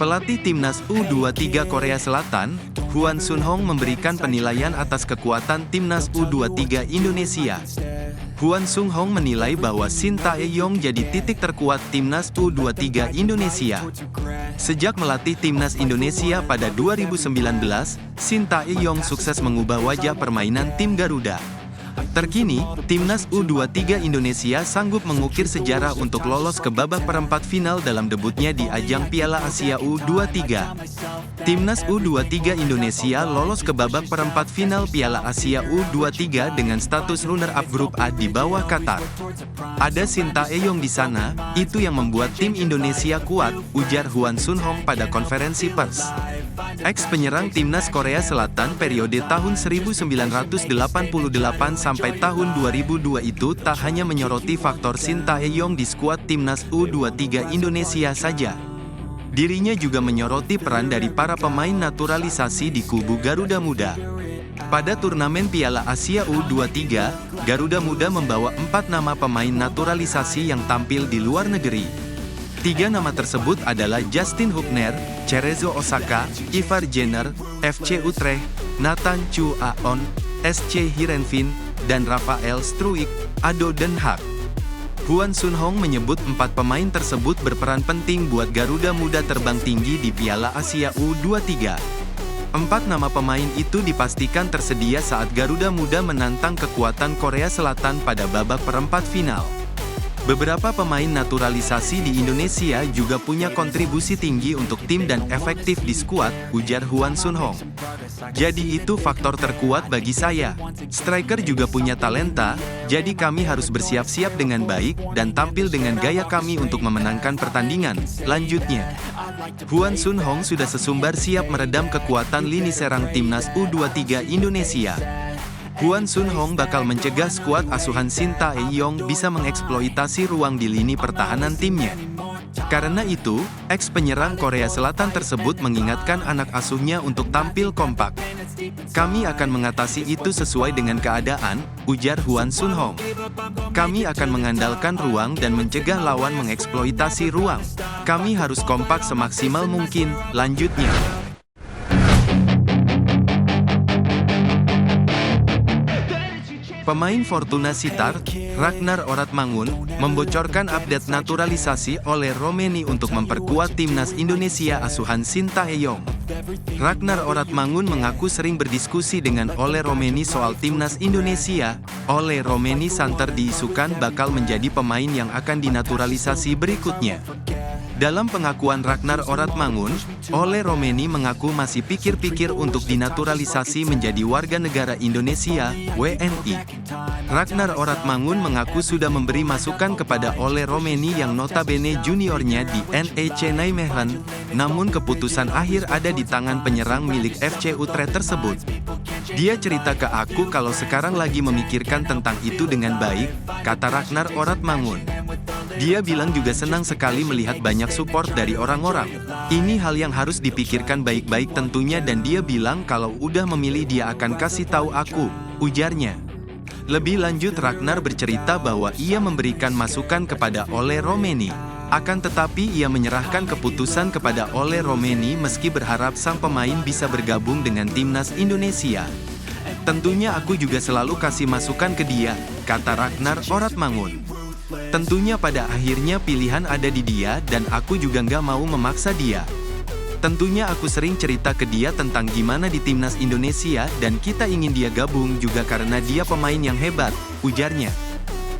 Pelatih Timnas U23 Korea Selatan, Hwang Sun-hong memberikan penilaian atas kekuatan Timnas U23 Indonesia. Hwang Sun-hong menilai bahwa Shin Tae-yong jadi titik terkuat Timnas U23 Indonesia. Sejak melatih Timnas Indonesia pada 2019, Shin Tae-yong sukses mengubah wajah permainan tim Garuda. Terkini, Timnas U23 Indonesia sanggup mengukir sejarah untuk lolos ke babak perempat final dalam debutnya di ajang Piala Asia U23. Timnas U23 Indonesia lolos ke babak perempat final Piala Asia U23 dengan status runner-up grup A di bawah Qatar. Ada Shin Tae-yong di sana, itu yang membuat tim Indonesia kuat, ujar Hwang Sun-hong pada konferensi pers. Ex-penyerang Timnas Korea Selatan periode tahun 1988 sampai tahun 2002 itu tak hanya menyoroti faktor Shin Tae-yong di skuad Timnas U23 Indonesia saja. Dirinya juga menyoroti peran dari para pemain naturalisasi di kubu Garuda Muda. Pada turnamen Piala Asia U23, Garuda Muda membawa 4 nama pemain naturalisasi yang tampil di luar negeri. 3 nama tersebut adalah Justin Hubner, Cerezo Osaka, Ivar Jenner, FC Utrecht, Nathan Chu Aon, SC Heerenveen, dan Rafael Struijk, ADO Den Haag. Hwang Sun-hong menyebut 4 pemain tersebut berperan penting buat Garuda Muda terbang tinggi di Piala Asia U23. 4 nama pemain itu dipastikan tersedia saat Garuda Muda menantang kekuatan Korea Selatan pada babak perempat final. Beberapa pemain naturalisasi di Indonesia juga punya kontribusi tinggi untuk tim dan efektif di skuad, ujar Hwang Sun-hong. Jadi itu faktor terkuat bagi saya. Striker juga punya talenta, jadi kami harus bersiap-siap dengan baik dan tampil dengan gaya kami untuk memenangkan pertandingan, lanjutnya. Hwang Sun-hong sudah sesumbar siap meredam kekuatan lini serang Timnas U23 Indonesia. Hwang Sun-hong bakal mencegah skuad asuhan Shin Tae-yong bisa mengeksploitasi ruang di lini pertahanan timnya. Karena itu, ex-penyerang Korea Selatan tersebut mengingatkan anak asuhnya untuk tampil kompak. Kami akan mengatasi itu sesuai dengan keadaan, ujar Hwang Sun-hong. Kami akan mengandalkan ruang dan mencegah lawan mengeksploitasi ruang. Kami harus kompak semaksimal mungkin, lanjutnya. Pemain Fortuna Sittard, Ragnar Oratmangun, membocorkan update naturalisasi oleh Romeni untuk memperkuat Timnas Indonesia asuhan Shin Tae-yong. Ragnar Oratmangun mengaku sering berdiskusi dengan Ole Romeni soal Timnas Indonesia. Ole Romeni santer diisukan bakal menjadi pemain yang akan dinaturalisasi berikutnya. Dalam pengakuan Ragnar Oratmangun, Ole Romeni mengaku masih pikir-pikir untuk dinaturalisasi menjadi warga negara Indonesia, WNI. Ragnar Oratmangun mengaku sudah memberi masukan kepada Ole Romeni yang notabene juniornya di NEC Nijmegen, namun keputusan akhir ada di tangan penyerang milik FC Utrecht tersebut. Dia cerita ke aku kalau sekarang lagi memikirkan tentang itu dengan baik, kata Ragnar Oratmangun. Dia bilang juga senang sekali melihat banyak support dari orang-orang. Ini hal yang harus dipikirkan baik-baik tentunya dan dia bilang kalau udah memilih dia akan kasih tahu aku, ujarnya. Lebih lanjut Ragnar bercerita bahwa ia memberikan masukan kepada Ole Romeni. Akan tetapi ia menyerahkan keputusan kepada Ole Romeni meski berharap sang pemain bisa bergabung dengan Timnas Indonesia. Tentunya aku juga selalu kasih masukan ke dia, kata Ragnar Oratmangun. Tentunya pada akhirnya pilihan ada di dia dan aku juga nggak mau memaksa dia. Tentunya aku sering cerita ke dia tentang gimana di Timnas Indonesia dan kita ingin dia gabung juga karena dia pemain yang hebat, ujarnya.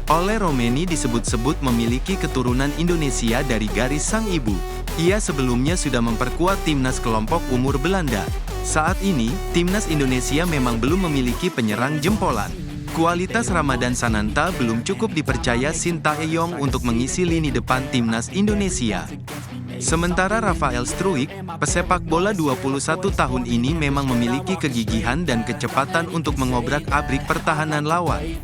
Ole Romeni disebut-sebut memiliki keturunan Indonesia dari garis sang ibu. Ia sebelumnya sudah memperkuat timnas kelompok umur Belanda. Saat ini, Timnas Indonesia memang belum memiliki penyerang jempolan. Kualitas Ramadan Sananta belum cukup dipercaya Shin Tae-yong untuk mengisi lini depan Timnas Indonesia. Sementara Rafael Struijk, pesepak bola 21 tahun ini memang memiliki kegigihan dan kecepatan untuk mengobrak-abrik pertahanan lawan.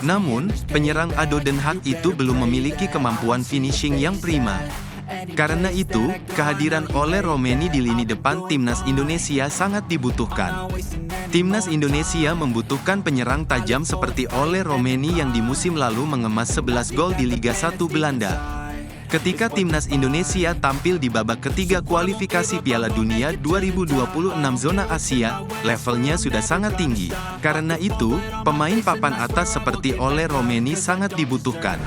Namun, penyerang ADO Den Haag itu belum memiliki kemampuan finishing yang prima. Karena itu, kehadiran Ole Romeni di lini depan Timnas Indonesia sangat dibutuhkan. Timnas Indonesia membutuhkan penyerang tajam seperti Ole Romeni yang di musim lalu mengemas 11 gol di Liga 1 Belanda. Ketika timnas Indonesia tampil di babak ketiga kualifikasi Piala Dunia 2026 zona Asia, levelnya sudah sangat tinggi. Karena itu, pemain papan atas seperti Ole Romeni sangat dibutuhkan.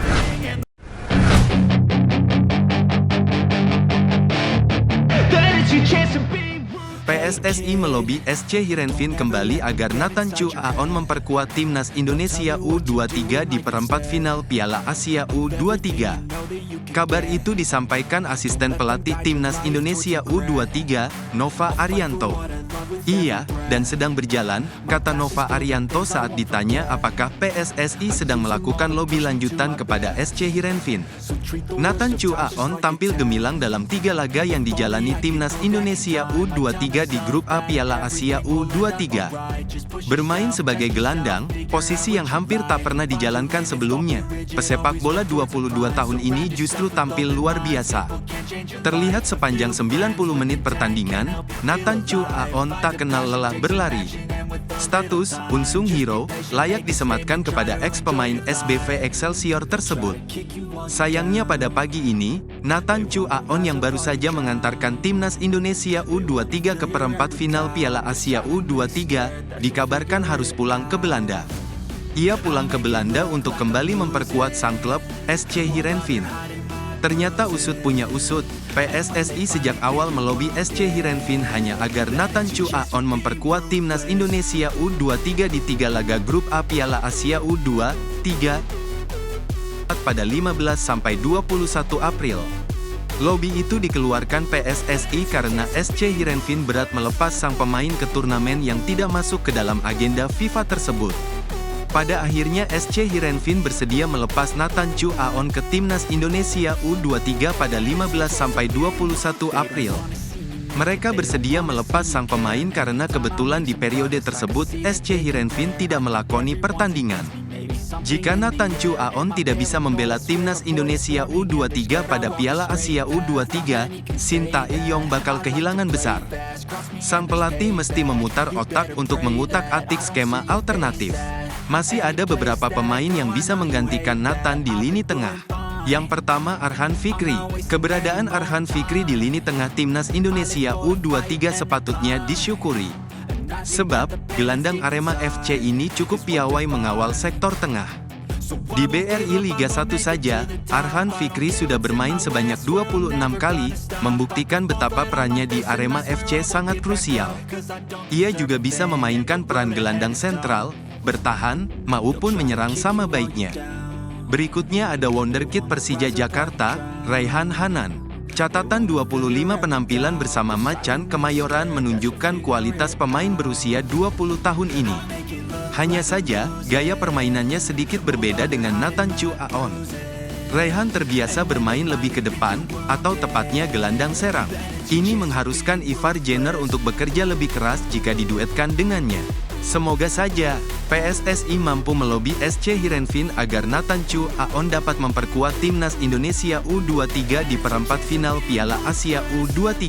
PSSI melobi SC Heerenveen kembali agar Nathan Chu Aon memperkuat timnas Indonesia U23 di perempat final Piala Asia U23. Kabar itu disampaikan asisten pelatih timnas Indonesia U23, Nova Arianto. Iya, dan sedang berjalan, kata Nova Arianto saat ditanya apakah PSSI sedang melakukan lobi lanjutan kepada SC Heerenveen. Nathan Chu Aon tampil gemilang dalam 3 laga yang dijalani timnas Indonesia U23 di grup A Piala Asia U23. Bermain sebagai gelandang, posisi yang hampir tak pernah dijalankan sebelumnya. Pesepak bola 22 tahun ini justru tampil luar biasa. Terlihat sepanjang 90 menit pertandingan, Nathan Chu Aon tak kenal lelah berlari. Status unsung hero layak disematkan kepada ex-pemain SBV Excelsior tersebut. Sayangnya pada pagi ini, Nathan Chu Aon yang baru saja mengantarkan timnas Indonesia U23 ke perempat final Piala Asia U23, dikabarkan harus pulang ke Belanda. Ia pulang ke Belanda untuk kembali memperkuat sang klub, SC Heerenveen. Ternyata usut punya usut, PSSI sejak awal melobi SC Heerenveen hanya agar Nathan Chu Aon memperkuat timnas Indonesia U23 di 3 laga grup A Piala Asia U23 pada 15-21 April. Lobi itu dikeluarkan PSSI karena SC Heerenveen berat melepas sang pemain ke turnamen yang tidak masuk ke dalam agenda FIFA tersebut. Pada akhirnya SC Heerenveen bersedia melepas Nathan Chu Aon ke timnas Indonesia U23 pada 15-21 April. Mereka bersedia melepas sang pemain karena kebetulan di periode tersebut SC Heerenveen tidak melakoni pertandingan. Jika Nathan Chu Aon tidak bisa membela timnas Indonesia U23 pada Piala Asia U23, Shin Tae-yong bakal kehilangan besar. Sang pelatih mesti memutar otak untuk mengutak-atik skema alternatif. Masih ada beberapa pemain yang bisa menggantikan Nathan di lini tengah. Yang pertama Arhan Fikri. Keberadaan Arhan Fikri di lini tengah timnas Indonesia U23 sepatutnya disyukuri. Sebab, gelandang Arema FC ini cukup piawai mengawal sektor tengah. Di BRI Liga 1 saja, Arhan Fikri sudah bermain sebanyak 26 kali, membuktikan betapa perannya di Arema FC sangat krusial. Ia juga bisa memainkan peran gelandang sentral, bertahan, maupun menyerang sama baiknya. Berikutnya ada wonderkid Persija Jakarta, Raihan Hanan. Catatan 25 penampilan bersama Macan Kemayoran menunjukkan kualitas pemain berusia 20 tahun ini. Hanya saja, gaya permainannya sedikit berbeda dengan Nathan Chu Aon. Raihan terbiasa bermain lebih ke depan, atau tepatnya gelandang serang. Ini mengharuskan Ivar Jenner untuk bekerja lebih keras jika diduetkan dengannya. Semoga saja, PSSI mampu melobi SC Heerenveen agar Nathan Chu Aon dapat memperkuat timnas Indonesia U23 di perempat final Piala Asia U23.